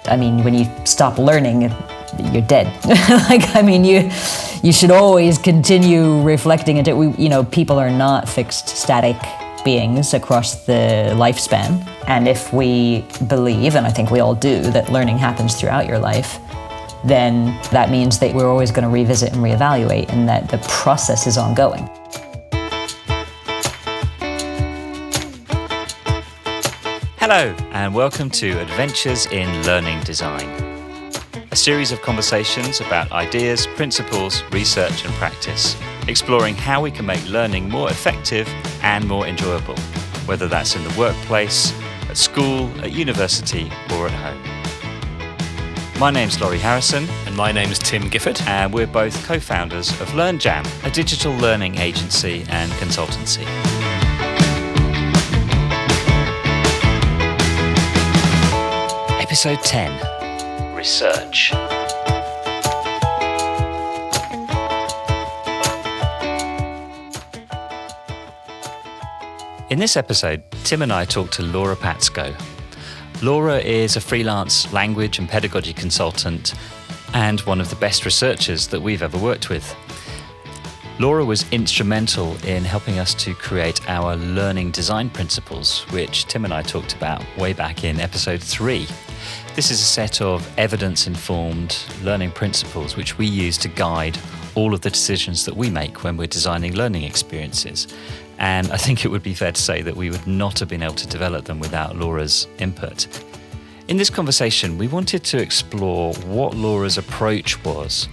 I mean, when you stop learning, you're dead. You should always continue reflecting into it. People are not fixed, static beings across the lifespan. And if we believe, and I think we all do, that learning happens throughout your life, then that means that we're always going to revisit and reevaluate, and that the process is ongoing. Hello, and welcome to Adventures in Learning Design, a series of conversations about ideas, principles, research and practice, exploring how we can make learning more effective and more enjoyable, whether that's in the workplace, at school, at university or at home. My name's Laurie Harrison. And my name's Tim Gifford. And we're both co-founders of LearnJam, a digital learning agency and consultancy. Episode 10, Research. In this episode, Tim and I talked to Laura Patsko. Laura is a freelance language and pedagogy consultant and one of the best researchers that we've ever worked with. Laura was instrumental in helping us to create our learning design principles, which Tim and I talked about way back in episode 3. This is a set of evidence-informed learning principles which we use to guide all of the decisions that we make when we're designing learning experiences. And I think it would be fair to say that we would not have been able to develop them without Laura's input. In this conversation, we wanted to explore what Laura's approach was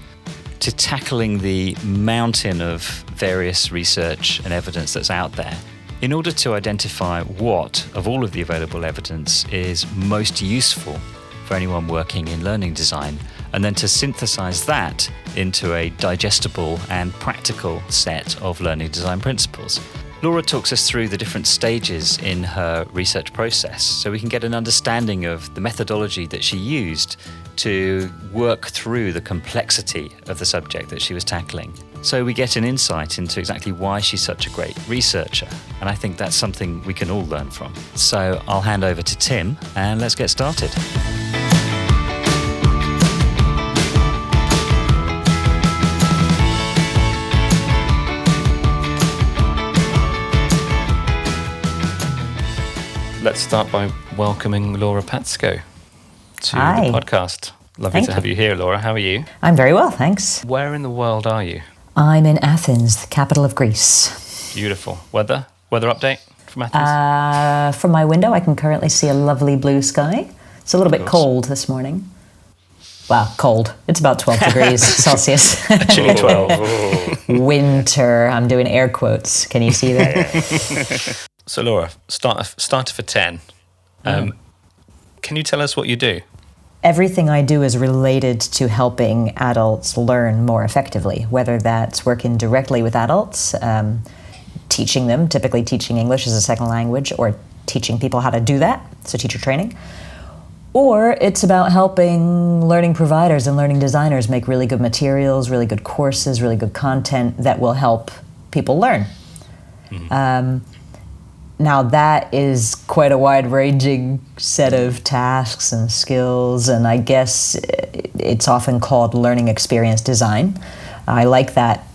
to tackling the mountain of various research and evidence that's out there in order to identify what, of all of the available evidence, is most useful for anyone working in learning design, and then to synthesize that into a digestible and practical set of learning design principles. Laura talks us through the different stages in her research process so we can get an understanding of the methodology that she used to work through the complexity of the subject that she was tackling. So we get an insight into exactly why she's such a great researcher, and I think that's something we can all learn from. So I'll hand over to Tim and let's get started. Let's start by welcoming Laura Patsko to Hi. the podcast. Lovely Thank to have you here, Laura. How are you? I'm very well, thanks. Where in the world are you? I'm in Athens, the capital of Greece. Beautiful. Weather update from Athens? From my window, I can currently see a lovely blue sky. It's a little bit cold this morning. Well, cold. It's about 12 degrees Celsius. Chilly 12. Winter. I'm doing air quotes. Can you see that? So Laura, starter for 10. Can you tell us what you do? Everything I do is related to helping adults learn more effectively, whether that's working directly with adults, teaching them, typically teaching English as a second language, or teaching people how to do that, so teacher training, or it's about helping learning providers and learning designers make really good materials, really good courses, really good content that will help people learn. Mm-hmm. Now that is quite a wide-ranging set of tasks and skills, and I guess it's often called learning experience design. I like that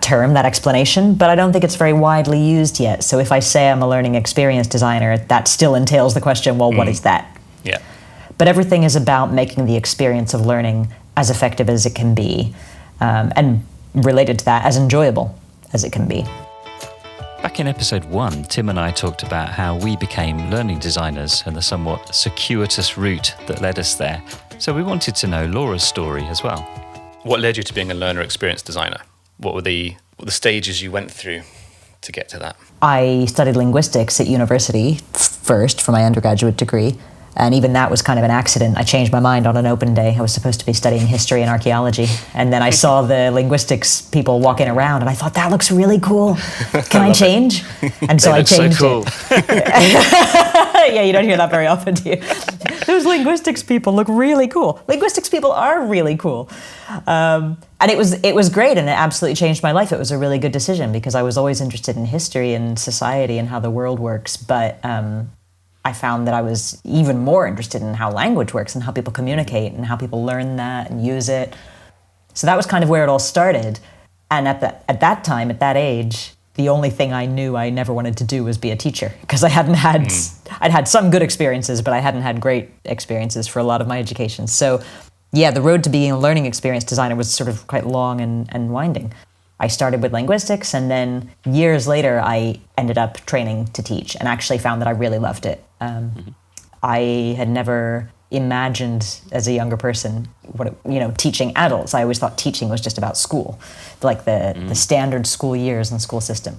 term, that explanation, but I don't think it's very widely used yet. So if I say I'm a learning experience designer, that still entails the question, well, what is that? Yeah. But everything is about making the experience of learning as effective as it can be, and related to that, as enjoyable as it can be. Back in episode 1, Tim and I talked about how we became learning designers and the somewhat circuitous route that led us there. So we wanted to know Laura's story as well. What led you to being a learner experience designer? What were the stages you went through to get to that? I studied linguistics at university first for my undergraduate degree, and even that was kind of an accident. I changed my mind on an open day. I was supposed to be studying history and archaeology, and then I saw the linguistics people walking around, and I thought, that looks really cool. Can I change? And so I changed so cool. it. Yeah, you don't hear that very often, do you? Those linguistics people look really cool. Linguistics people are really cool. And it was great, and it absolutely changed my life. It was a really good decision because I was always interested in history and society and how the world works, but I found that I was even more interested in how language works and how people communicate and how people learn that and use it. So that was kind of where it all started. And at that time, at that age, the only thing I knew I never wanted to do was be a teacher, because I'd had some good experiences, but I hadn't had great experiences for a lot of my education. So yeah, the road to being a learning experience designer was sort of quite long and winding. I started with linguistics, and then years later, I ended up training to teach and actually found that I really loved it. I had never imagined as a younger person teaching adults. I always thought teaching was just about school, like the standard school years and school system.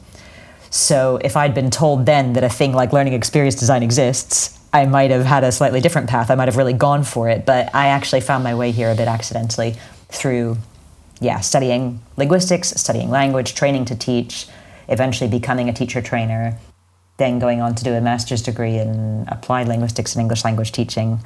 So if I'd been told then that a thing like learning experience design exists, I might have had a slightly different path. I might have really gone for it, but I actually found my way here a bit accidentally through studying linguistics, studying language, training to teach, eventually becoming a teacher trainer, then going on to do a master's degree in applied linguistics and English language teaching,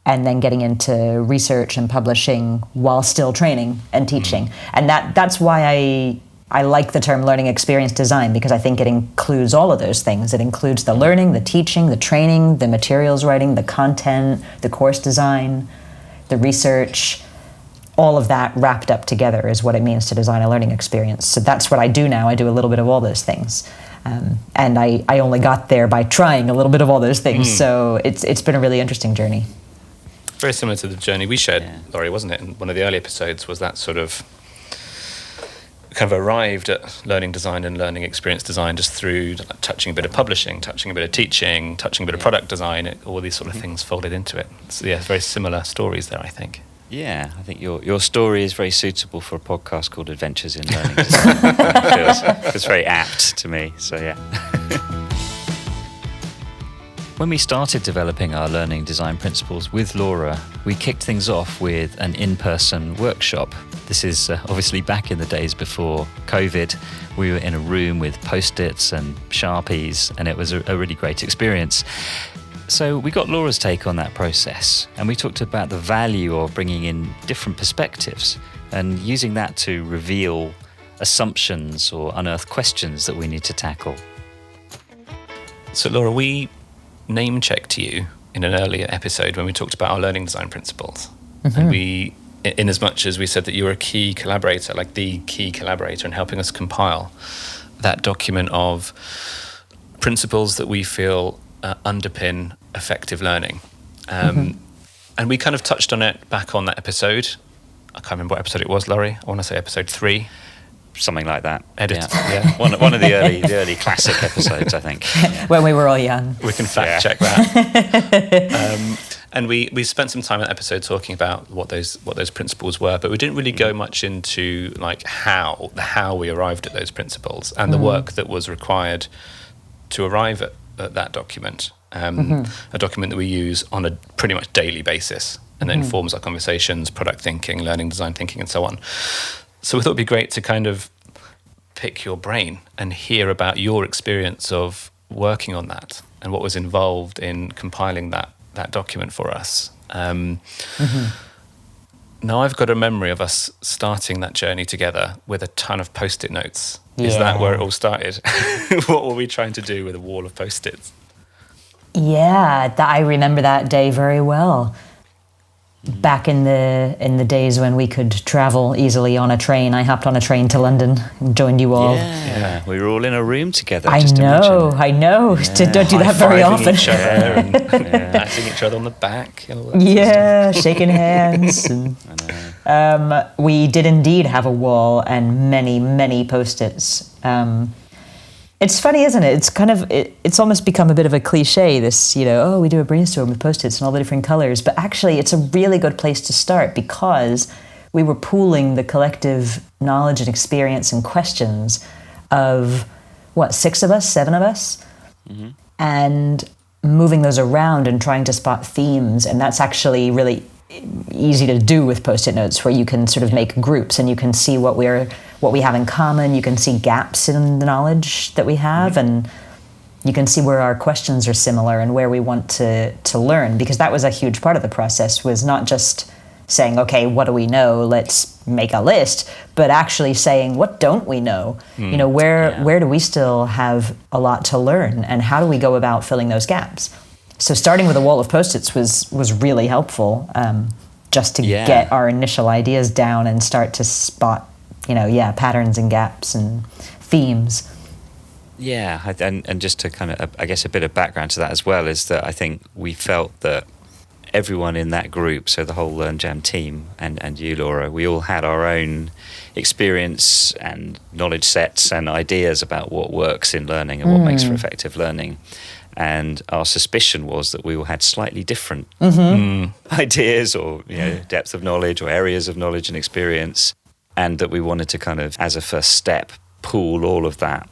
and then getting into research and publishing while still training and teaching. And that's why I like the term learning experience design, because I think it includes all of those things. It includes the learning, the teaching, the training, the materials writing, the content, the course design, the research. All of that wrapped up together is what it means to design a learning experience. So that's what I do now. I do a little bit of all those things. And I only got there by trying a little bit of all those things. So it's been a really interesting journey. Very similar to the journey we shared, Laurie, wasn't it? In one of the early episodes was that sort of kind of arrived at learning design and learning experience design just through touching a bit of publishing, touching a bit of teaching, touching a bit of product design, all these sort of things folded into it. So yeah, very similar stories there, I think. Yeah, I think your story is very suitable for a podcast called Adventures in Learning Design. It's very apt to me, so yeah. When we started developing our learning design principles with Laura, we kicked things off with an in-person workshop. This is obviously back in the days before COVID. We were in a room with Post-its and Sharpies, and it was a really great experience. So we got Laura's take on that process, and we talked about the value of bringing in different perspectives and using that to reveal assumptions or unearth questions that we need to tackle. So Laura, we name-checked you in an earlier episode when we talked about our learning design principles. And we, in as much as we said that you were a key collaborator, like the key collaborator in helping us compile that document of principles that we feel underpin effective learning. And we kind of touched on it back on that episode. I can't remember what episode it was, Laurie. I want to say episode 3. Something like that. Yeah. One of the early classic episodes, I think. When we were all young. We can fact check that. And we spent some time in that episode talking about what those principles were, but we didn't really go much into like how we arrived at those principles and the work that was required to arrive at that document. A document that we use on a pretty much daily basis, and that informs our conversations, product thinking, learning design thinking, and so on. So we thought it'd be great to kind of pick your brain and hear about your experience of working on that and what was involved in compiling that document for us. Now I've got a memory of us starting that journey together with a ton of Post-it notes. Is that where it all started? What were we trying to do with a wall of Post-its? Yeah, I remember that day very well. Back in the days when we could travel easily on a train, I hopped on a train to London and joined you all. Yeah, we were all in a room together. I know. Yeah. Don't do that very often. Each other and patting each other on the back. And all that shaking hands. And, we did indeed have a wall and many, many Post-its. It's funny, isn't it? It's kind of, it's almost become a bit of a cliche, this, we do a brainstorm with Post-its and all the different colors, but actually it's a really good place to start because we were pooling the collective knowledge and experience and questions of, 6 of us, 7 of us? And moving those around and trying to spot themes, and that's actually really easy to do with Post-it notes, where you can sort of make groups and you can see what we have in common, you can see gaps in the knowledge that we have, and you can see where our questions are similar and where we want to learn, because that was a huge part of the process, was not just saying, okay, what do we know, let's make a list, but actually saying, what don't we know? Where do we still have a lot to learn, and how do we go about filling those gaps? So starting with a wall of Post-its was really helpful, just to get our initial ideas down and start to spot, patterns and gaps and themes. Yeah, and just to kind of, I guess, a bit of background to that as well is that I think we felt that everyone in that group, so the whole Learn Jam team and you, Laura, we all had our own experience and knowledge sets and ideas about what works in learning and what makes for effective learning. And our suspicion was that we all had slightly different ideas or depth of knowledge or areas of knowledge and experience, and that we wanted to kind of, as a first step, pool all of that.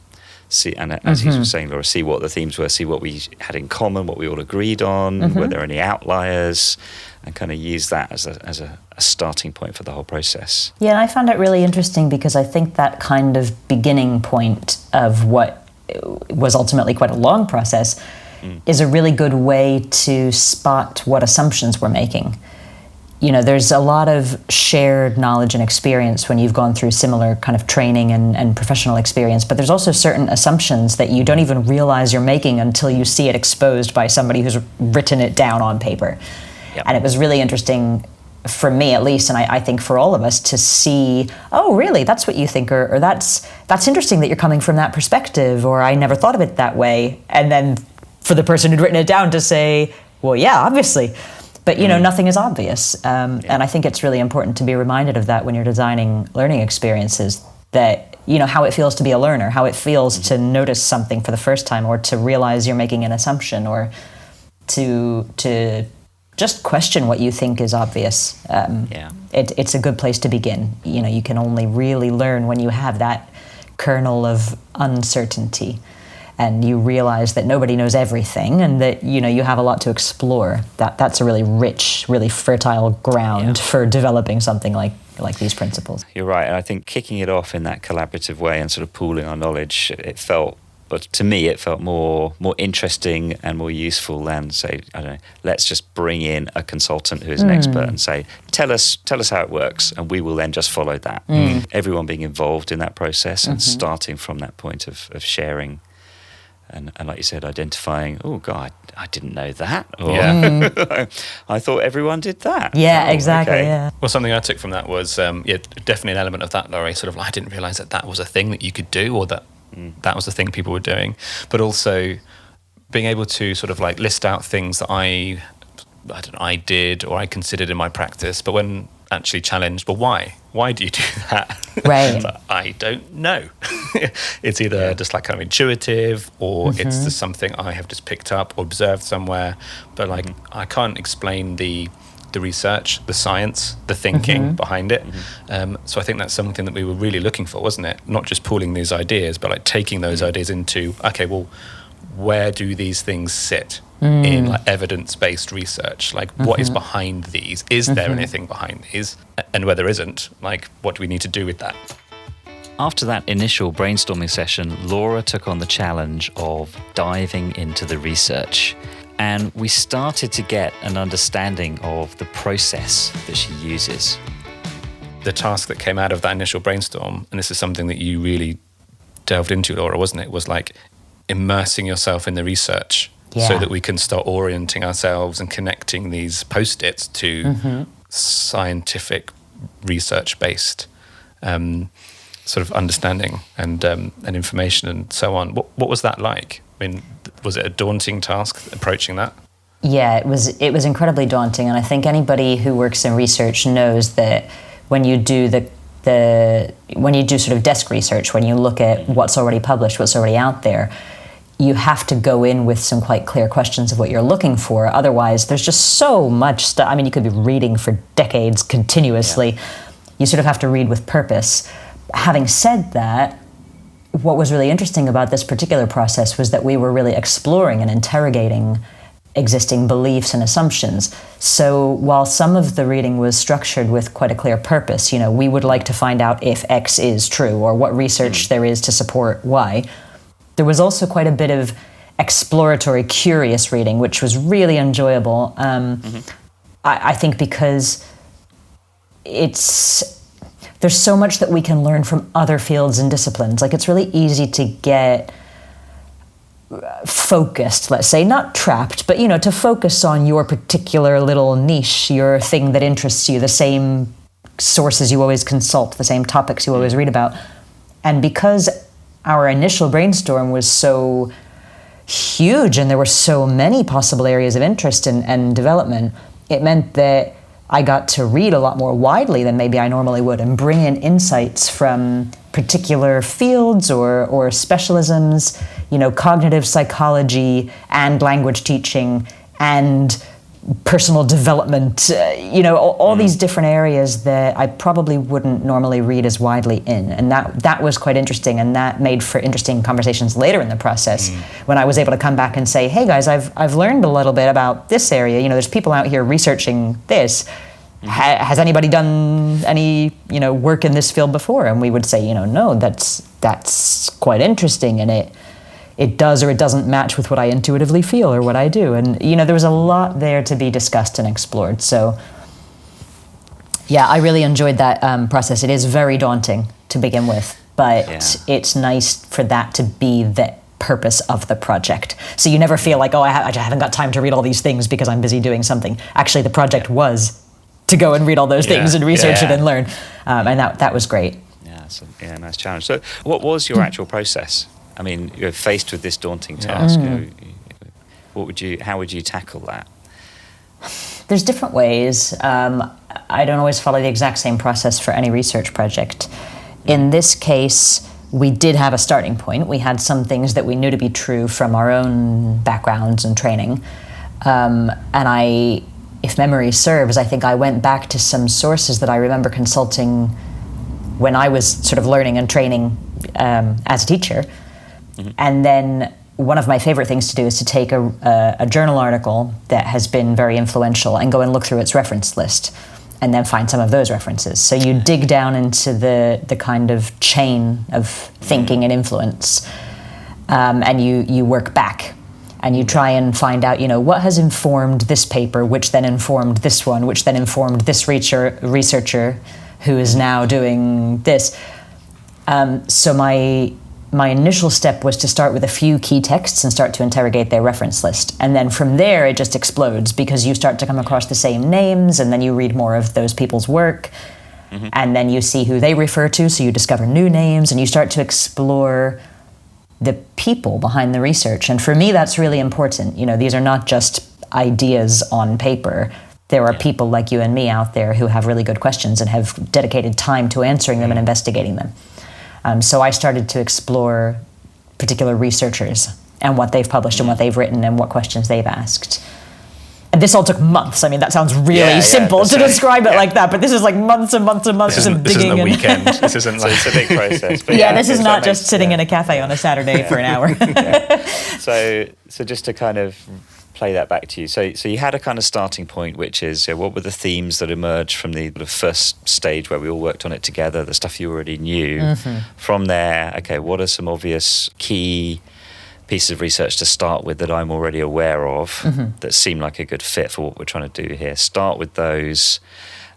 See, and as he was saying, Laura, see what the themes were, see what we had in common, what we all agreed on, were there any outliers, and kind of use that as a starting point for the whole process. Yeah, and I found it really interesting because I think that kind of beginning point of what was ultimately quite a long process is a really good way to spot what assumptions we're making. There's a lot of shared knowledge and experience when you've gone through similar kind of training and professional experience, but there's also certain assumptions that you don't even realize you're making until you see it exposed by somebody who's written it down on paper. Yep. And it was really interesting for me, at least, and I think for all of us, to see, oh, really, that's what you think, or that's interesting that you're coming from that perspective, or I never thought of it that way. And then for the person who'd written it down to say, well, yeah, obviously. But, nothing is obvious. And I think it's really important to be reminded of that when you're designing learning experiences, that, how it feels to be a learner, how it feels to notice something for the first time, or to realize you're making an assumption, or to just question what you think is obvious. It's a good place to begin. You can only really learn when you have that kernel of uncertainty, and you realize that nobody knows everything, and that you have a lot to explore. That's a really rich, really fertile ground for developing something like these principles. You're right, and I think kicking it off in that collaborative way and sort of pooling our knowledge, to me it felt more interesting and more useful than, say, I don't know, let's just bring in a consultant who is an expert and say, tell us how it works, and we will then just follow that. Everyone being involved in that process and starting from that point of sharing. And like you said, identifying, oh, God, I didn't know that. Or, I thought everyone did that. Yeah, exactly, yeah. Well, something I took from that was, definitely an element of that, Laurie, sort of I didn't realise that was a thing that you could do, or that was the thing people were doing. But also being able to sort of like list out things that I did or I considered in my practice, but when actually challenged, well, why? Why do you do that? Right. I don't know. It's either just like kind of intuitive, or it's just something I have just picked up or observed somewhere. But like I can't explain the research, the science, the thinking behind it. So I think that's something that we were really looking for, wasn't it? Not just pooling these ideas, but like taking those ideas into, okay, well, where do these things sit in like evidence-based research? Like what is behind these? Is there anything behind these? And where there isn't, like what do we need to do with that? After that initial brainstorming session, Laura took on the challenge of diving into the research. And we started to get an understanding of the process that she uses. The task that came out of that initial brainstorm, and this is something that you really delved into, Laura, wasn't it? Was like immersing yourself in the research so that we can start orienting ourselves and connecting these Post-its to scientific research-based sort of understanding and information and so on. What was that like? I mean, was it a daunting task approaching that? Yeah, it was incredibly daunting, and I think anybody who works in research knows that when you do when you do sort of desk research, when you look at what's already published, what's already out there, you have to go in with some quite clear questions of what you're looking for. Otherwise, there's just so much stuff. I mean, you could be reading for decades continuously. Yeah. You sort of have to read with purpose. Having said that, what was really interesting about this particular process was that we were really exploring and interrogating existing beliefs and assumptions. So while some of the reading was structured with quite a clear purpose, we would like to find out if X is true or what research there is to support Y, there was also quite a bit of exploratory, curious reading, which was really enjoyable. I think because there's so much that we can learn from other fields and disciplines. Like, it's really easy to get focused, let's say, not trapped, but, to focus on your particular little niche, your thing that interests you, the same sources you always consult, the same topics you always read about. And because our initial brainstorm was so huge and there were so many possible areas of interest and development, it meant that I got to read a lot more widely than maybe I normally would and bring in insights from particular fields or specialisms, cognitive psychology and language teaching and personal development, all these different areas that I probably wouldn't normally read as widely in. And that was quite interesting, and that made for interesting conversations later in the process when I was able to come back and say, hey guys, I've learned a little bit about this area. There's people out here researching this. Has anybody done any, work in this field before? And we would say, no, that's quite interesting, and it does or it doesn't match with what I intuitively feel or what I do. And, there was a lot there to be discussed and explored. So, yeah, I really enjoyed that process. It is very daunting to begin with, but it's nice for that to be the purpose of the project. So you never feel like, I haven't got time to read all these things because I'm busy doing something. Actually, the project was to go and read all those things and research it and learn. And that was great. Yeah, nice challenge. So what was your actual process? I mean, you're faced with this daunting task. How would you tackle that? There's different ways. I don't always follow the exact same process for any research project. In this case, we did have a starting point. We had some things that we knew to be true from our own backgrounds and training. And if memory serves, I think I went back to some sources that I remember consulting when I was sort of learning and training as a teacher. And then one of my favorite things to do is to take a journal article that has been very influential and go and look through its reference list and then find some of those references. So you dig down into the kind of chain of thinking and influence, and you work back and you try and find out, what has informed this paper, which then informed this one, which then informed this researcher who is now doing this. So my initial step was to start with a few key texts and start to interrogate their reference list. And then from there, it just explodes because you start to come across the same names, and then you read more of those people's work, and then you see who they refer to, so you discover new names, and you start to explore the people behind the research. And for me, that's really important. These are not just ideas on paper. There are people like you and me out there who have really good questions and have dedicated time to answering them and investigating them. So I started to explore particular researchers and what they've published and what they've written and what questions they've asked. And this all took months. I mean, that sounds really simple to describe it like that, but this is like months and months and months of digging. This isn't a weekend. This isn't like... So it's a big process. But this is not just sitting in a cafe on a Saturday for an hour. So just to kind of play that back to you. So you had a kind of starting point, which is what were the themes that emerged from the first stage where we all worked on it together, the stuff you already knew. From there, okay, what are some obvious key pieces of research to start with that I'm already aware of that seem like a good fit for what we're trying to do here? Start with those,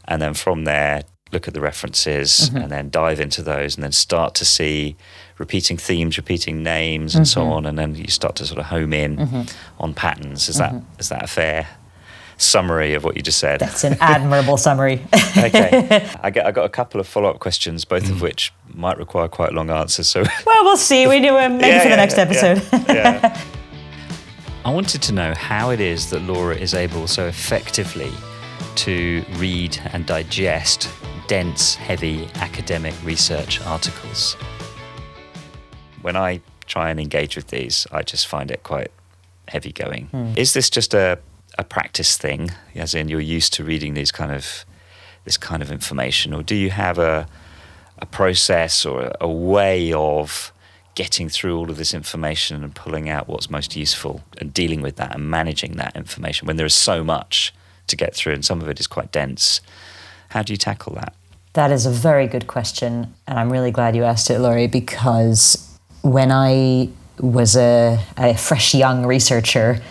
and then from there, look at the references and then dive into those, and then start to see repeating themes, repeating names and so on, and then you start to sort of home in on patterns. Is that a fair summary of what you just said? That's an admirable summary. Okay. I got a couple of follow-up questions, both of which might require quite long answers. So well, we'll see. We do maybe for the next episode. I wanted to know how it is that Laura is able so effectively to read and digest dense, heavy academic research articles. When I try and engage with these, I just find it quite heavy going. Is this just a practice thing, as in you're used to reading this kind of information, or do you have a process or a way of getting through all of this information and pulling out what's most useful and dealing with that and managing that information when there is so much to get through and some of it is quite dense? How do you tackle that? That is a very good question, and I'm really glad you asked it, Laurie, because when I was a fresh young researcher,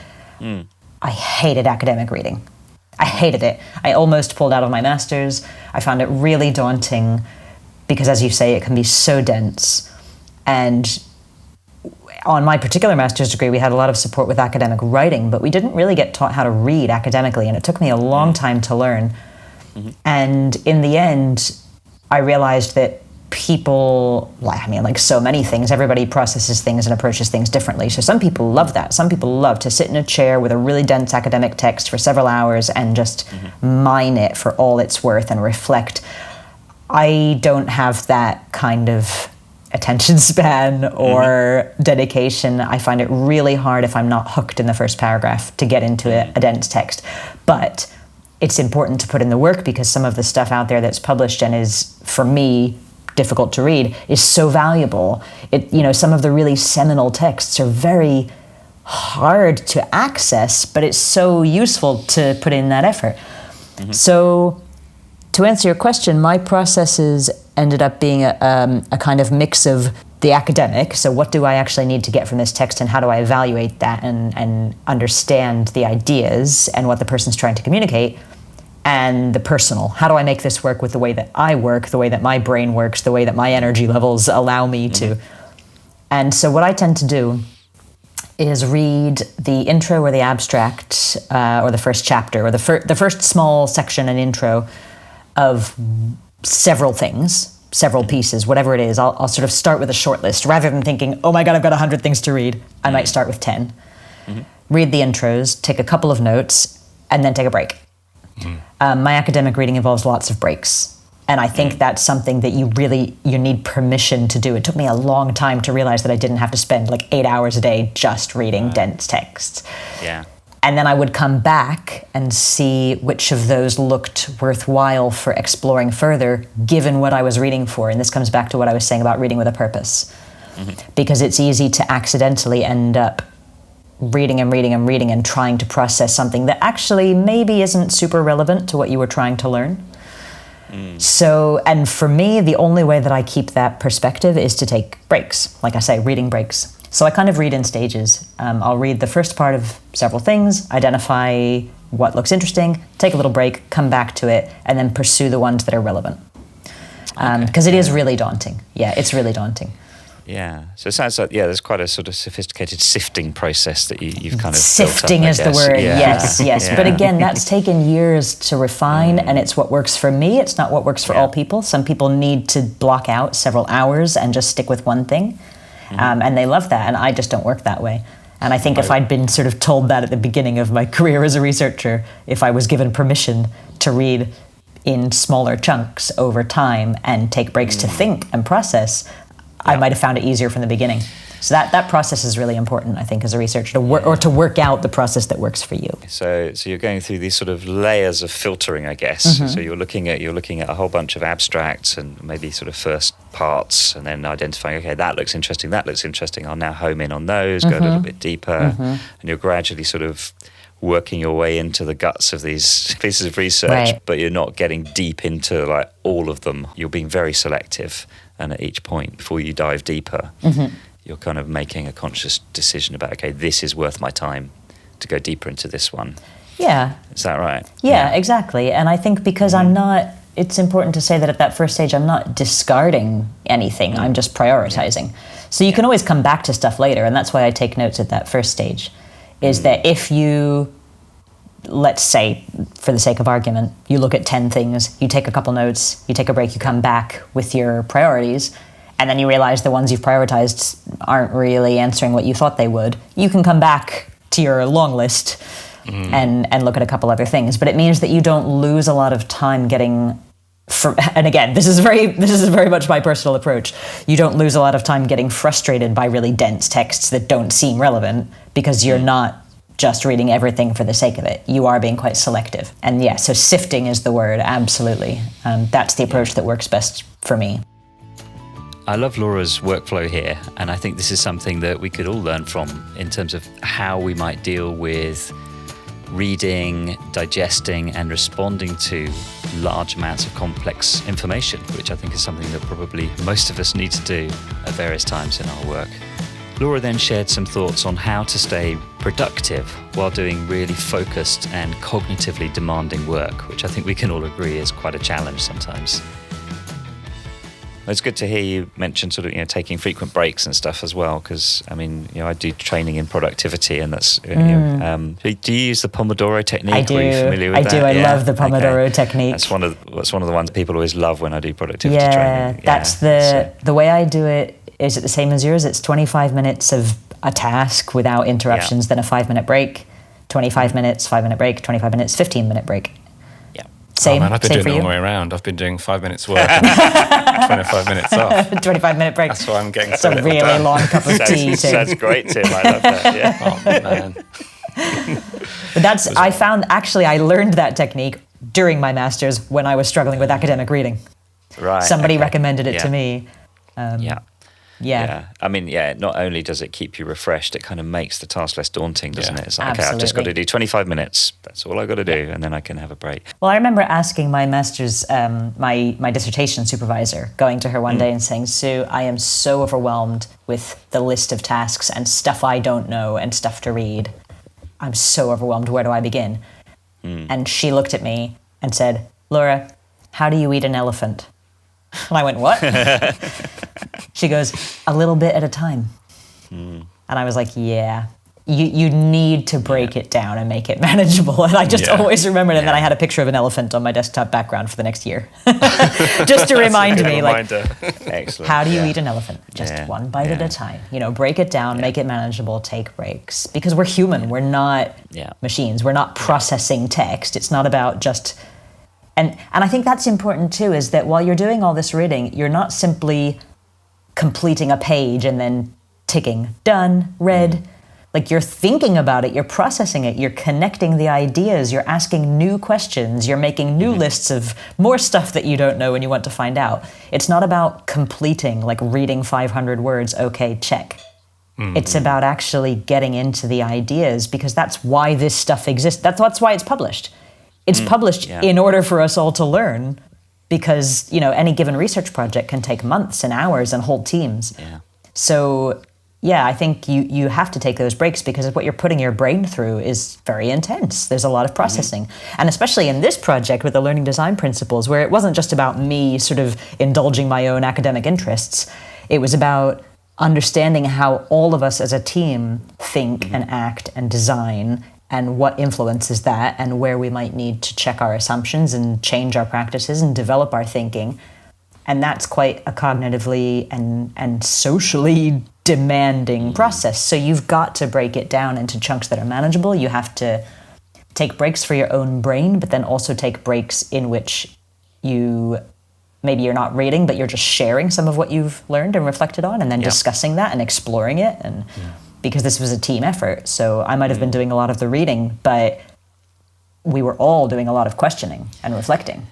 I hated academic reading. I hated it. I almost pulled out of my master's. I found it really daunting because, as you say, it can be so dense. And on my particular master's degree, we had a lot of support with academic writing, but we didn't really get taught how to read academically, and it took me a long time to learn. And in the end, I realized that people, like so many things, everybody processes things and approaches things differently. So some people love that. Some people love to sit in a chair with a really dense academic text for several hours and just mine it for all it's worth and reflect. I don't have that kind of attention span or dedication. I find it really hard if I'm not hooked in the first paragraph to get into a dense text. But it's important to put in the work, because some of the stuff out there that's published and is, for me, difficult to read is so valuable. Some of the really seminal texts are very hard to access, but it's so useful to put in that effort. So to answer your question, my processes ended up being a kind of mix of the academic, so what do I actually need to get from this text and how do I evaluate that and understand the ideas and what the person's trying to communicate, and the personal. How do I make this work with the way that I work, the way that my brain works, the way that my energy levels allow me to? And so what I tend to do is read the intro or the abstract or the first chapter or the first small section and intro of several things, several pieces, whatever it is. I'll sort of start with a short list. Rather than thinking, oh my God, I've got 100 things to read, I might start with 10. Read the intros, take a couple of notes, and then take a break. My academic reading involves lots of breaks. And I think that's something that you need permission to do. It took me a long time to realize that I didn't have to spend like 8 hours a day just reading dense texts. Yeah. And then I would come back and see which of those looked worthwhile for exploring further, given what I was reading for. And this comes back to what I was saying about reading with a purpose. Because it's easy to accidentally end up reading and trying to process something that actually maybe isn't super relevant to what you were trying to learn. So, and for me, the only way that I keep that perspective is to take breaks. Like I say, reading breaks. So I kind of read in stages. I'll read the first part of several things, identify what looks interesting, take a little break, come back to it, and then pursue the ones that are relevant. Because it is really daunting. Yeah, it's really daunting. Yeah. So it sounds like, there's quite a sort of sophisticated sifting process that you've kind of Sifting built up, is the word, Yeah. yes. Yeah. But again, that's taken years to refine, and it's what works for me. It's not what works for all people. Some people need to block out several hours and just stick with one thing, and they love that, and I just don't work that way. And I think if I'd been sort of told that at the beginning of my career as a researcher, if I was given permission to read in smaller chunks over time and take breaks to think and process, I might have found it easier from the beginning. So that process is really important, I think, as a researcher, to work out the process that works for you. So you're going through these sort of layers of filtering, I guess. So you're looking at a whole bunch of abstracts and maybe sort of first parts, and then identifying, okay, that looks interesting. I'll now home in on those, go a little bit deeper, and you're gradually sort of working your way into the guts of these pieces of research, but you're not getting deep into like all of them. You're being very selective, and at each point, before you dive deeper, you're kind of making a conscious decision about, okay, this is worth my time to go deeper into this one. Yeah. Is that right? Yeah, exactly. And I think because it's important to say that at that first stage, I'm not discarding anything, I'm just prioritizing. So you can always come back to stuff later, and that's why I take notes at that first stage, is that if you, let's say, for the sake of argument, you look at 10 things, you take a couple notes, you take a break, you come back with your priorities, and then you realize the ones you've prioritized aren't really answering what you thought they would, you can come back to your long list and look at a couple other things. But it means that you don't lose a lot of time getting, and again, this is very much my personal approach, you don't lose a lot of time getting frustrated by really dense texts that don't seem relevant, because you're not just reading everything for the sake of it. You are being quite selective. And so sifting is the word, absolutely. That's the approach that works best for me. I love Laura's workflow here, and I think this is something that we could all learn from in terms of how we might deal with reading, digesting, and responding to large amounts of complex information, which I think is something that probably most of us need to do at various times in our work. Laura then shared some thoughts on how to stay productive while doing really focused and cognitively demanding work, which I think we can all agree is quite a challenge sometimes. It's good to hear you mention sort of, taking frequent breaks and stuff as well, because I mean, I do training in productivity, and that's. Do you use the Pomodoro technique? I do. Are you familiar with I that? do. I love the Pomodoro technique. That's one of the ones people always love when I do productivity training. That's the way I do it. Is it the same as yours? It's 25 minutes of a task without interruptions, then a 5-minute break, 25 minutes, 5-minute break, 25 minutes, 15-minute break. Same. Oh man, I've been doing it all the way around. I've been doing 5 minutes work and 25 minutes off. 25-minute break. That's why I'm getting so a really long cup of tea. Sounds great, Tim. I love that. Yeah. Oh man. But I learned that technique during my master's when I was struggling with academic reading. Right. Somebody recommended it to me. Yeah. I mean, not only does it keep you refreshed, it kind of makes the task less daunting, doesn't it? It's like, okay, I've just got to do 25 minutes. That's all I've got to do. And then I can have a break. Well, I remember asking my master's, my dissertation supervisor, going to her one day and saying, Sue, I am so overwhelmed with the list of tasks and stuff I don't know and stuff to read. I'm so overwhelmed. Where do I begin? And she looked at me and said, Laura, how do you eat an elephant? And I went, what? She goes, a little bit at a time. And I was like, yeah, you need to break it down and make it manageable. And I just always remembered. And then I had a picture of an elephant on my desktop background for the next year. Just to remind me, Excellent. How do you eat an elephant? Just one bite at a time. Break it down, make it manageable, take breaks. Because we're human. We're not machines. We're not processing text. It's not about just... And I think that's important too, is that while you're doing all this reading, you're not simply completing a page and then ticking, done, read. Like you're thinking about it, you're processing it, you're connecting the ideas, you're asking new questions, you're making new lists of more stuff that you don't know and you want to find out. It's not about completing, like reading 500 words, okay, check. It's about actually getting into the ideas, because that's why this stuff exists. That's why it's published. It's published in order for us all to learn, because, any given research project can take months and hours and whole teams. Yeah. So, I think you have to take those breaks, because what you're putting your brain through is very intense. There's a lot of processing. And especially in this project with the learning design principles, where it wasn't just about me sort of indulging my own academic interests. It was about understanding how all of us as a team think and act and design, and what influences that, and where we might need to check our assumptions and change our practices and develop our thinking. And that's quite a cognitively and socially demanding process. So you've got to break it down into chunks that are manageable. You have to take breaks for your own brain, but then also take breaks in which maybe you're not reading, but you're just sharing some of what you've learned and reflected on, and then discussing that and exploring it. And because this was a team effort. So I might have been doing a lot of the reading, but we were all doing a lot of questioning and reflecting.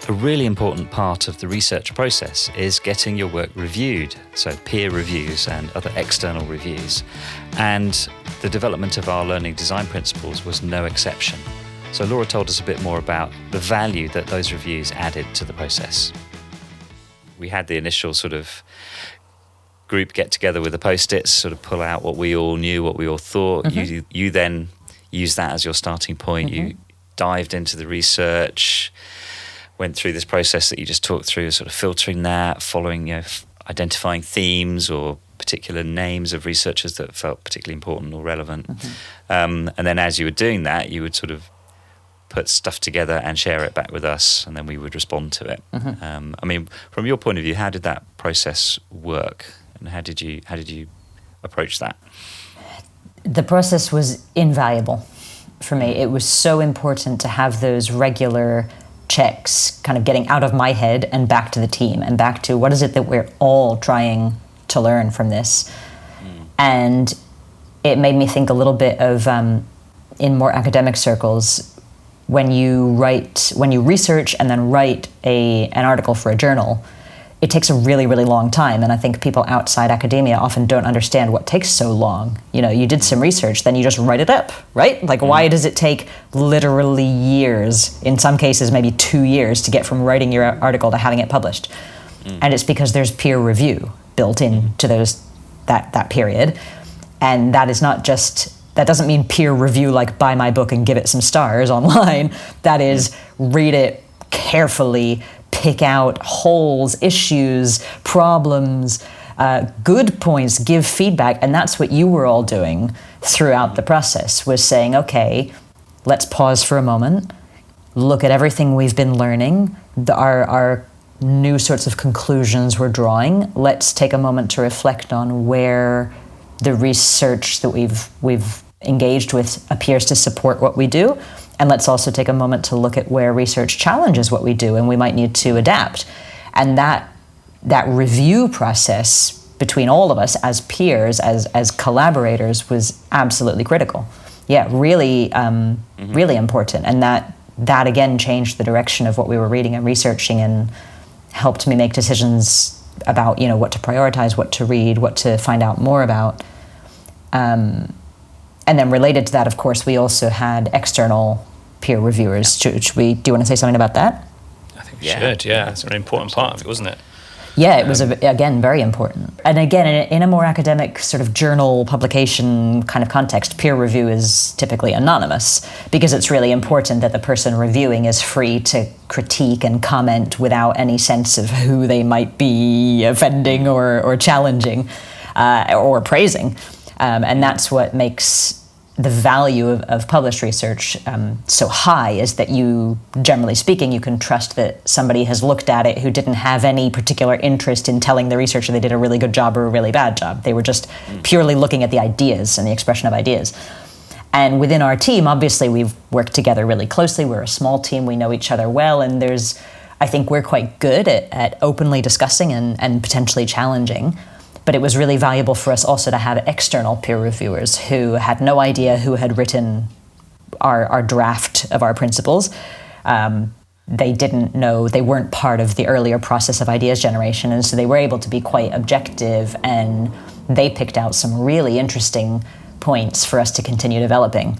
A really important part of the research process is getting your work reviewed, so peer reviews and other external reviews. And the development of our learning design principles was no exception. So Laura told us a bit more about the value that those reviews added to the process. We had the initial sort of group get together with the post-its, sort of pull out what we all knew, what we all thought. You then used that as your starting point. You dived into the research, went through this process that you just talked through, sort of filtering that, following, identifying themes or particular names of researchers that felt particularly important or relevant. And then as you were doing that, you would sort of put stuff together and share it back with us, and then we would respond to it. I mean, from your point of view, how did that process work? And how did you approach that? The process was invaluable for me. It was so important to have those regular checks, kind of getting out of my head and back to the team, and back to what is it that we're all trying to learn from this. And it made me think a little bit of, in more academic circles, when you research and then write an article for a journal, it takes a really, really long time. And I think people outside academia often don't understand what takes so long. You did some research, then you just write it up, right? Like, why does it take literally years, in some cases maybe 2 years, to get from writing your article to having it published? And it's because there's peer review built into that period. And that is not just, that doesn't mean peer review like buy my book and give it some stars online. That is read it, carefully pick out holes, issues, problems, good points, give feedback. And that's what you were all doing throughout the process, was saying, okay, let's pause for a moment, look at everything we've been learning, our new sorts of conclusions we're drawing. Let's take a moment to reflect on where the research that we've engaged with appears to support what we do. And let's also take a moment to look at where research challenges what we do and we might need to adapt. And that review process between all of us as peers, as collaborators, was absolutely critical. Yeah, really, really important. And that again changed the direction of what we were reading and researching, and helped me make decisions about, what to prioritize, what to read, what to find out more about. And then related to that, of course, we also had external peer reviewers. Do you want to say something about that? I think we should, yeah. It's an important part of it, wasn't it? Yeah, it was, again, very important. And again, in a more academic sort of journal publication kind of context, peer review is typically anonymous, because it's really important that the person reviewing is free to critique and comment without any sense of who they might be offending or challenging or praising. And that's what makes the value of published research so high, is that you, generally speaking, you can trust that somebody has looked at it who didn't have any particular interest in telling the researcher they did a really good job or a really bad job. They were just purely looking at the ideas and the expression of ideas. And within our team, obviously, we've worked together really closely. We're a small team. We know each other well. And I think we're quite good at openly discussing and potentially challenging. But it was really valuable for us also to have external peer reviewers who had no idea who had written our draft of our principles. They didn't know, they weren't part of the earlier process of ideas generation, and so they were able to be quite objective, and they picked out some really interesting points for us to continue developing.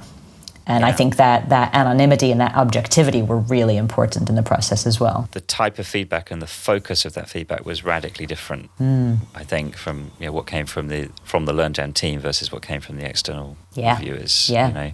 And I think that anonymity and that objectivity were really important in the process as well. The type of feedback and the focus of that feedback was radically different, I think, from what came from the LearnGen team versus what came from the external reviewers. Yeah.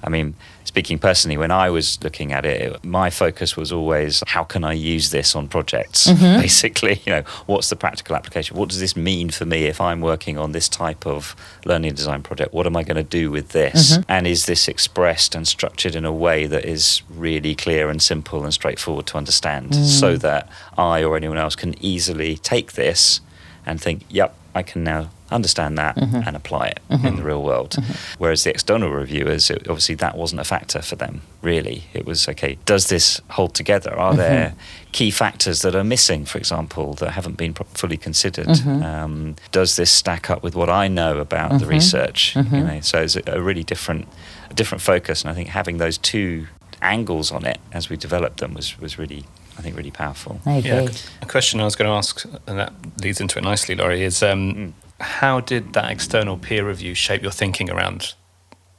I mean, speaking personally, when I was looking at it, my focus was always, how can I use this on projects? Basically, what's the practical application? What does this mean for me if I'm working on this type of learning design project? What am I going to do with this? And is this expressed and structured in a way that is really clear and simple and straightforward to understand, so that I or anyone else can easily take this and think, yep, I can now understand that and apply it in the real world. Whereas the external reviewers, obviously that wasn't a factor for them, really. It was, okay, does this hold together? Are there key factors that are missing, for example, that haven't been fully considered? Does this stack up with what I know about the research? So it's a really different focus. And I think having those two angles on it as we developed them was really, I think, really powerful. I agree. Yeah. A question I was going to ask, and that leads into it nicely, Laurie, is how did that external peer review shape your thinking around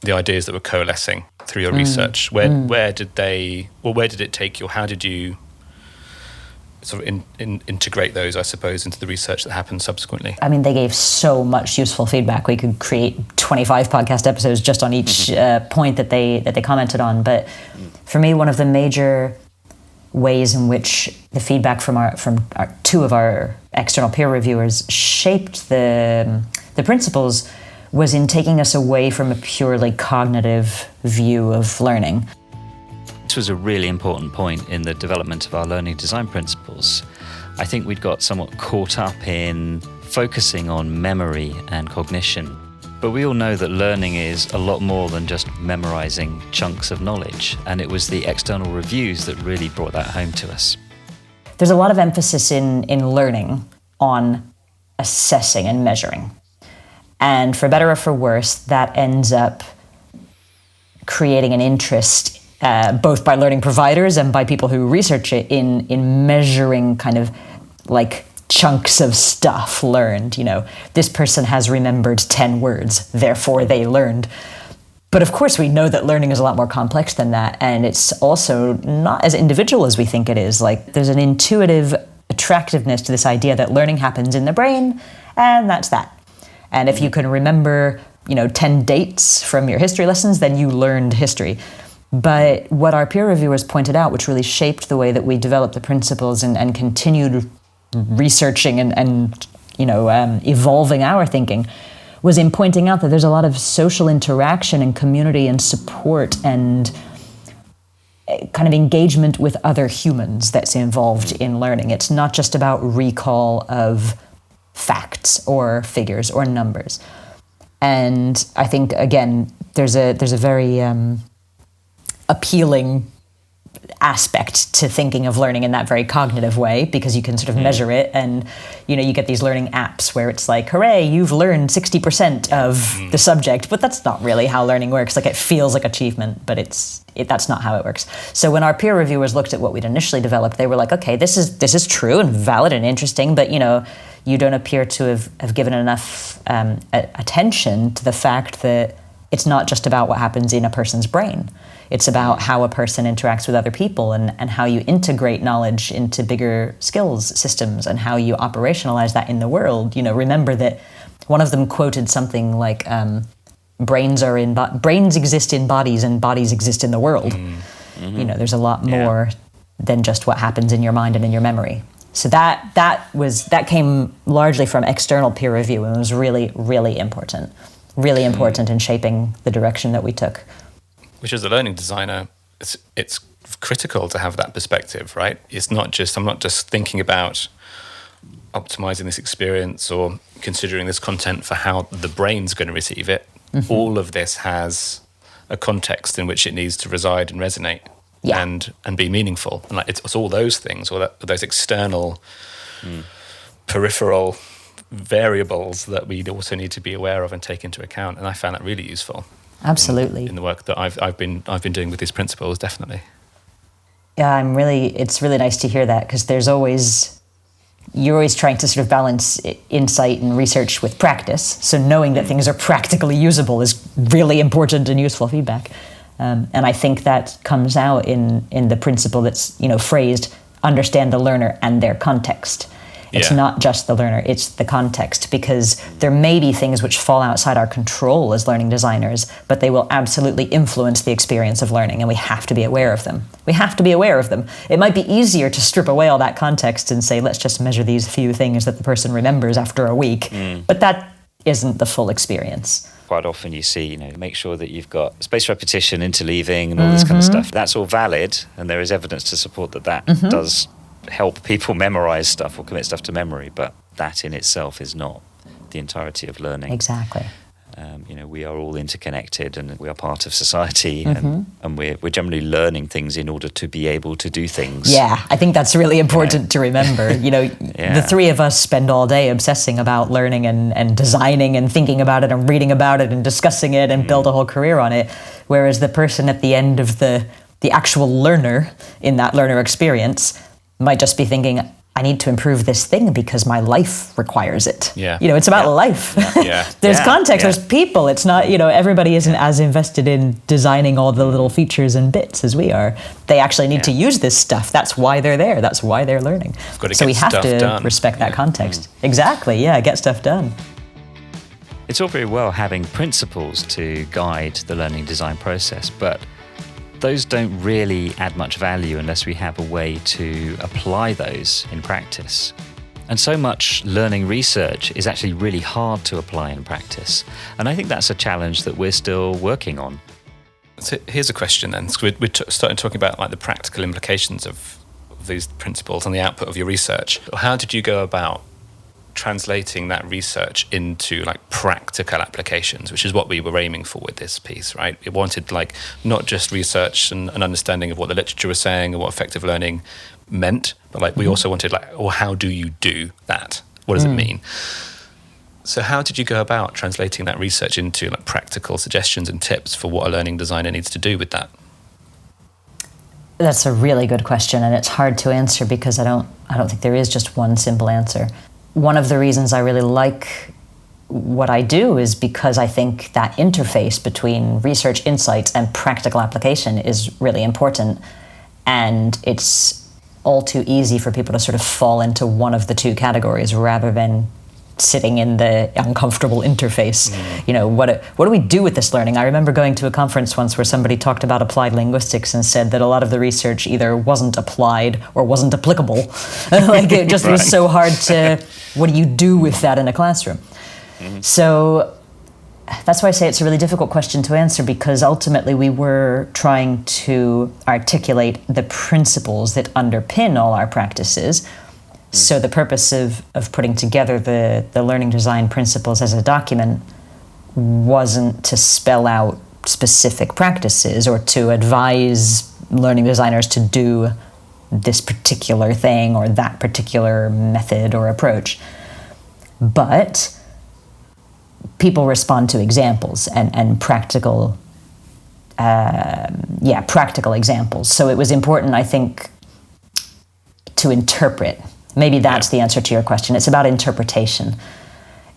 the ideas that were coalescing through your research? Where did it take you? How did you sort of integrate those, I suppose, into the research that happened subsequently? I mean, they gave so much useful feedback. We could create 25 podcast episodes just on each point that they commented on. But for me, one of the major ways in which the feedback from two of our external peer reviewers shaped the principles was in taking us away from a purely cognitive view of learning. This was a really important point in the development of our learning design principles. I think we'd got somewhat caught up in focusing on memory and cognition. But we all know that learning is a lot more than just memorizing chunks of knowledge, and it was the external reviews that really brought that home to us. There's a lot of emphasis in learning on assessing and measuring. And for better or for worse, that ends up creating an interest, both by learning providers and by people who research it, in measuring kind of like chunks of stuff learned. This person has remembered 10 words, therefore they learned. But of course we know that learning is a lot more complex than that, and it's also not as individual as we think it is. Like, there's an intuitive attractiveness to this idea that learning happens in the brain, and that's that. And if you can remember, 10 dates from your history lessons, then you learned history. But what our peer reviewers pointed out, which really shaped the way that we developed the principles and continued researching and evolving our thinking, was in pointing out that there's a lot of social interaction and community and support and kind of engagement with other humans that's involved in learning. It's not just about recall of facts or figures or numbers. And I think, again, there's a very appealing aspect to thinking of learning in that very cognitive way, because you can sort of measure it, and you get these learning apps where it's like, hooray, you've learned 60% of the subject, but that's not really how learning works. Like, it feels like achievement, but that's not how it works. So when our peer reviewers looked at what we'd initially developed, they were like, okay, this is true and valid and interesting, but you don't appear to have given enough attention to the fact that it's not just about what happens in a person's brain. It's about how a person interacts with other people and how you integrate knowledge into bigger skills systems and how you operationalize that in the world. Remember that one of them quoted something like, brains exist in bodies and bodies exist in the world. Mm-hmm. There's a lot more than just what happens in your mind and in your memory. So that came largely from external peer review and was really, really important. Really important in shaping the direction that we took. Which, as a learning designer, it's critical to have that perspective, right? I'm not just thinking about optimizing this experience or considering this content for how the brain's going to receive it. Mm-hmm. All of this has a context in which it needs to reside and resonate and be meaningful. And it's all those things, or those external, peripheral variables that we also need to be aware of and take into account. And I found that really useful. Absolutely. In the work that I've been doing with these principles, definitely. Yeah, it's really nice to hear that, because you're always trying to sort of balance insight and research with practice. So knowing that things are practically usable is really important and useful feedback. And I think that comes out in the principle that's phrased, understand the learner and their context. It's not just the learner, it's the context, because there may be things which fall outside our control as learning designers, but they will absolutely influence the experience of learning, and we have to be aware of them. It might be easier to strip away all that context and say, let's just measure these few things that the person remembers after a week, but that isn't the full experience. Quite often you see, make sure that you've got spaced repetition, interleaving, and all this kind of stuff. That's all valid, and there is evidence to support that does help people memorize stuff or commit stuff to memory, but that in itself is not the entirety of learning. Exactly. We are all interconnected, and we are part of society, and we're generally learning things in order to be able to do things. Yeah, I think that's really important to remember. The three of us spend all day obsessing about learning and designing and thinking about it and reading about it and discussing it and build a whole career on it, whereas the person at the end of the actual learner in that learner experience might just be thinking, I need to improve this thing because my life requires it. Yeah. It's about life. Yeah. There's context, there's people. It's not, everybody isn't as invested in designing all the little features and bits as we are. They actually need to use this stuff. That's why they're there. That's why they're learning. So we have to respect that context. Exactly, get stuff done. It's all very well having principles to guide the learning design process, but those don't really add much value unless we have a way to apply those in practice. And so much learning research is actually really hard to apply in practice. And I think that's a challenge that we're still working on. So here's a question then. So we're starting talking about the practical implications of these principles and the output of your research. How did you go about translating that research into practical applications, which is what we were aiming for with this piece, right? It wanted not just research and an understanding of what the literature was saying and what effective learning meant, but we also wanted how do you do that? What does it mean? So how did you go about translating that research into practical suggestions and tips for what a learning designer needs to do with that? That's a really good question, and it's hard to answer because I don't think there is just one simple answer. One of the reasons I really like what I do is because I think that interface between research insights and practical application is really important. And it's all too easy for people to sort of fall into one of the two categories rather than sitting in the uncomfortable interface. What do we do with this learning? I remember going to a conference once where somebody talked about applied linguistics and said that a lot of the research either wasn't applied or wasn't applicable. Like it just was so hard to, what do you do with that in a classroom? So that's why I say it's a really difficult question to answer, because ultimately we were trying to articulate the principles that underpin all our practices. So the purpose of putting together the learning design principles as a document wasn't to spell out specific practices or to advise learning designers to do this particular thing or that particular method or approach. But people respond to examples and practical examples. So it was important, I think, to interpret. Maybe that's the answer to your question. It's about interpretation.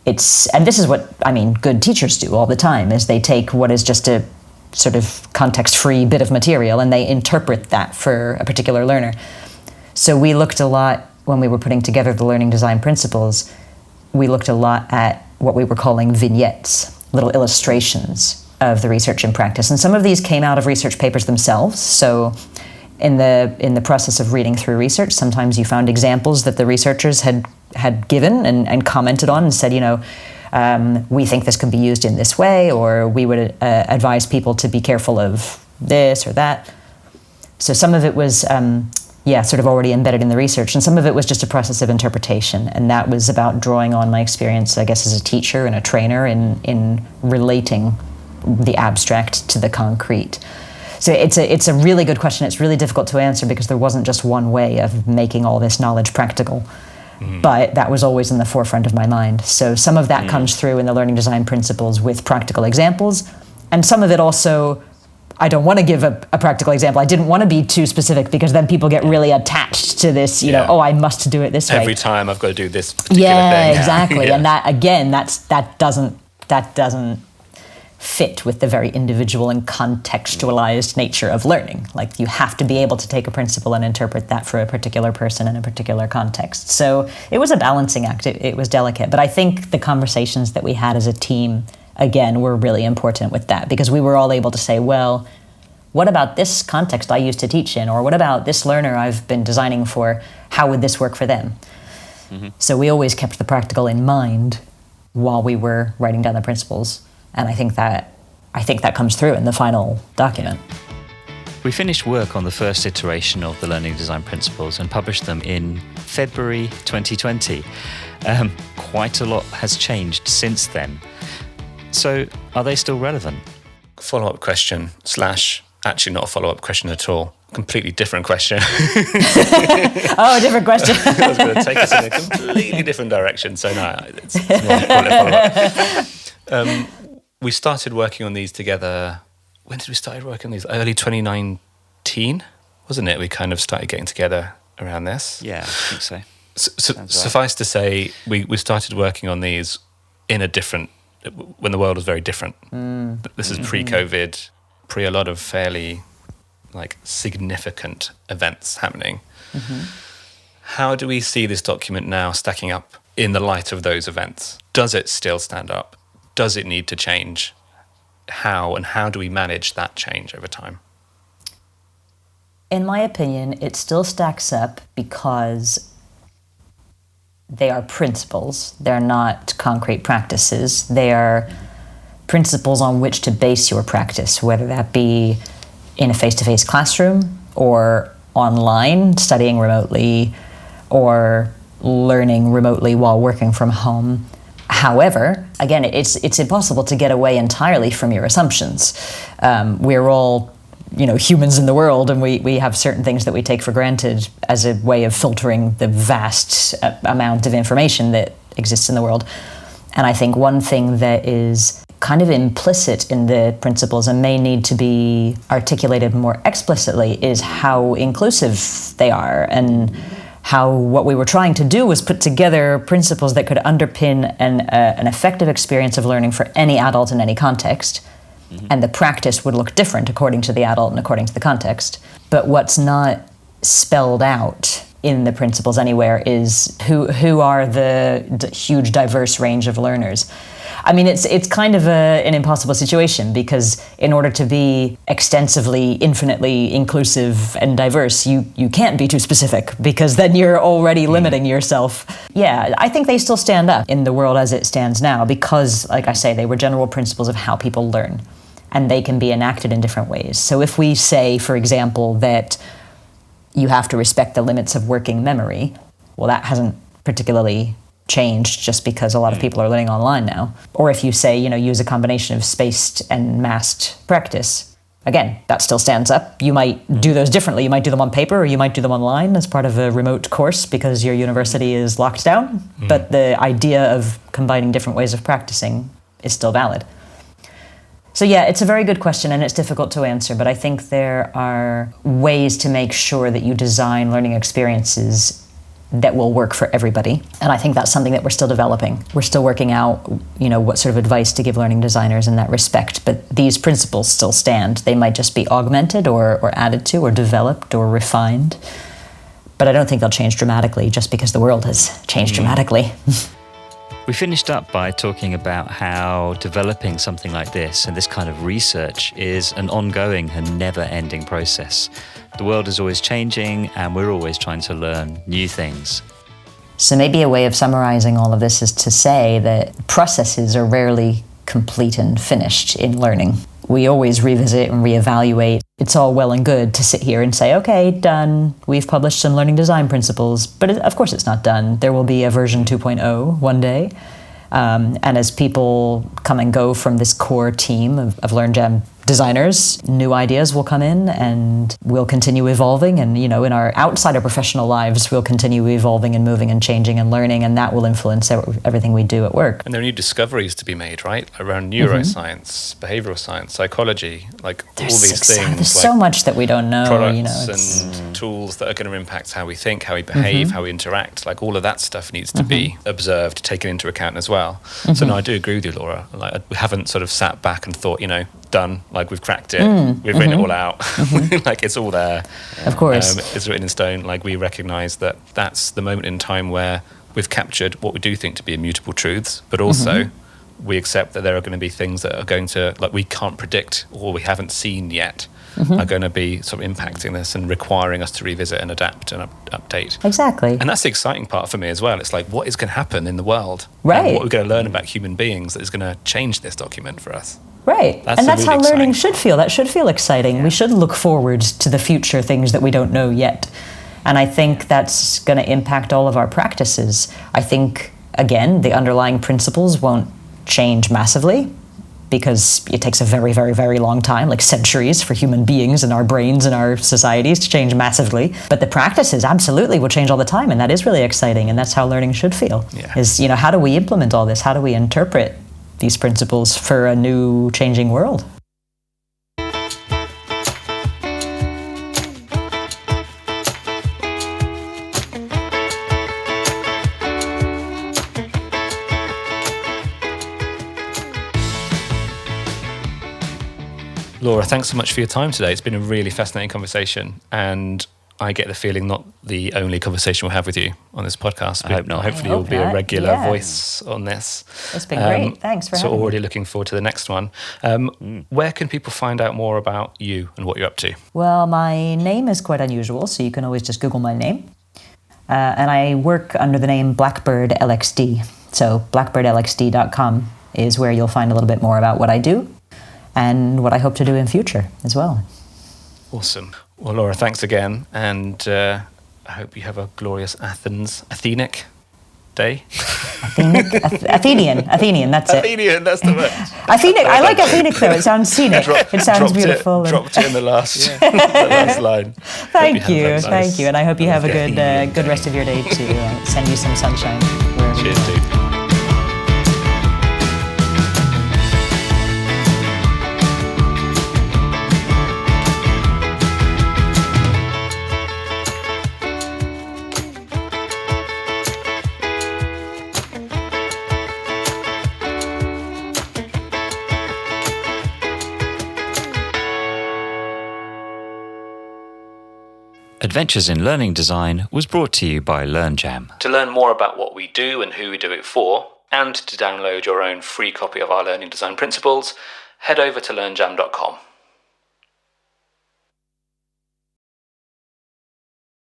And this is what, good teachers do all the time, is they take what is just a sort of context-free bit of material and they interpret that for a particular learner. So we looked a lot, when we were putting together the learning design principles, we looked a lot at what we were calling vignettes, little illustrations of the research in practice. And some of these came out of research papers themselves. So in the process of reading through research, sometimes you found examples that the researchers had given and commented on and said, we think this can be used in this way, or we would advise people to be careful of this or that. So some of it was sort of already embedded in the research, and some of it was just a process of interpretation, and that was about drawing on my experience, I guess, as a teacher and a trainer in relating the abstract to the concrete. So it's a really good question. It's really difficult to answer because there wasn't just one way of making all this knowledge practical. But that was always in the forefront of my mind. So some of that comes through in the learning design principles with practical examples, and some of it also, I don't want to give a practical example. I didn't want to be too specific because then people get really attached to this, I must do it this way. Every time I've got to do this particular thing. Yeah, exactly. And that, again, that doesn't fit with the very individual and contextualized nature of learning. Like, you have to be able to take a principle and interpret that for a particular person in a particular context. So it was a balancing act. It was delicate. But I think the conversations that we had as a team, again, were really important with that, because we were all able to say, well, what about this context I used to teach in? Or what about this learner I've been designing for? How would this work for them? So we always kept the practical in mind while we were writing down the principles. And I think that comes through in the final document. We finished work on the first iteration of the learning design principles and published them in February 2020. Quite a lot has changed since then. So are they still relevant? Follow-up question / actually not a follow-up question at all. Completely different question. Oh, a different question. I was going to take us in a completely different direction. So no, it's more follow-up. We started working on these together. When did we start working on these? Early 2019, wasn't it? We kind of started getting together around this. Yeah, I think so. Suffice to say, we started working on these when the world was very different. This is pre-COVID, pre a lot of fairly significant events happening. How do we see this document now stacking up in the light of those events? Does it still stand up? Does it need to change? How do we manage that change over time? In my opinion, it still stacks up because they are principles. They're not concrete practices. They are principles on which to base your practice, whether that be in a face-to-face classroom or online, studying remotely, or learning remotely while working from home. However, again, it's impossible to get away entirely from your assumptions. We're all, humans in the world, and we have certain things that we take for granted as a way of filtering the vast amount of information that exists in the world. And I think one thing that is kind of implicit in the principles and may need to be articulated more explicitly is how inclusive they are, and how what we were trying to do was put together principles that could underpin an effective experience of learning for any adult in any context. And the practice would look different according to the adult and according to the context. But what's not spelled out in the Principles Anywhere is who are the huge diverse range of learners. I mean, it's kind of an impossible situation, because in order to be extensively, infinitely inclusive and diverse, you can't be too specific, because then you're already limiting yourself. Yeah, I think they still stand up in the world as it stands now, because, like I say, they were general principles of how people learn, and they can be enacted in different ways. So if we say, for example, that you have to respect the limits of working memory, well, that hasn't particularly changed just because a lot of people are learning online now. Or if you say, use a combination of spaced and massed practice, again, that still stands up. You might do those differently. You might do them on paper, or you might do them online as part of a remote course because your university is locked down. But the idea of combining different ways of practicing is still valid. So yeah, it's a very good question, and it's difficult to answer, but I think there are ways to make sure that you design learning experiences that will work for everybody. And I think that's something that we're still developing. We're still working out, what sort of advice to give learning designers in that respect. But these principles still stand. They might just be augmented or added to or developed or refined. But I don't think they'll change dramatically just because the world has changed dramatically. We finished up by talking about how developing something like this and this kind of research is an ongoing and never-ending process. The world is always changing, and we're always trying to learn new things. So maybe a way of summarizing all of this is to say that processes are rarely complete and finished in learning. We always revisit and reevaluate. It's all well and good to sit here and say, okay, done. We've published some learning design principles, but of course it's not done. There will be a version 2.0 one day. And as people come and go from this core team of LearnJam designers, new ideas will come in, and we'll continue evolving. And, in our outside of professional lives, we'll continue evolving and moving and changing and learning, and that will influence everything we do at work. And there are new discoveries to be made, right? Around neuroscience, behavioral science, psychology, all these things. There's so much that we don't know. Products and tools that are going to impact how we think, how we behave, how we interact. All of that stuff needs to be observed, taken into account as well. So no, I do agree with you, Laura. We haven't sort of sat back and thought, done, we've cracked it, we've written it all out, it's all there. Of course. It's written in stone. We recognise that that's the moment in time where we've captured what we do think to be immutable truths, but also we accept that there are going to be things that are going to, we can't predict or we haven't seen yet, are going to be sort of impacting this and requiring us to revisit and adapt and update. Exactly. And that's the exciting part for me as well. It's what is going to happen in the world? Right. And what we're going to learn about human beings that is going to change this document for us. Right. And that's really how learning exciting. should feel. That should feel exciting. Yeah. We should look forward to the future things that we don't know yet. And I think that's going to impact all of our practices. I think, again, the underlying principles won't change massively, because it takes a very, very, very long time, centuries, for human beings and our brains and our societies to change massively. But the practices absolutely will change all the time, and that is really exciting, and that's how learning should feel. Yeah. Is, how do we implement all this? How do we interpret these principles for a new, changing world? Laura, thanks so much for your time today. It's been a really fascinating conversation, and I get the feeling not the only conversation we'll have with you on this podcast. I hope not. Hopefully you'll be a regular voice on this. It's been great. Thanks for having me. So already looking forward to the next one. Where can people find out more about you and what you're up to? Well, my name is quite unusual, so you can always just Google my name. And I work under the name Blackbird LXD. So blackbirdlxd.com is where you'll find a little bit more about what I do and what I hope to do in future as well. Awesome. Well, Laura, thanks again, and I hope you have a glorious Athenic day. Athenian, that's it. Athenian, that's the word. Athenic, I like Athenic though, it sounds scenic. It sounds beautiful. Dropped it in the last, the last line. Thank you, and I hope you have a good rest of your day to send you some sunshine. Cheers, dude. Adventures in Learning Design was brought to you by LearnJam. To learn more about what we do and who we do it for, and to download your own free copy of our learning design principles, head over to learnjam.com.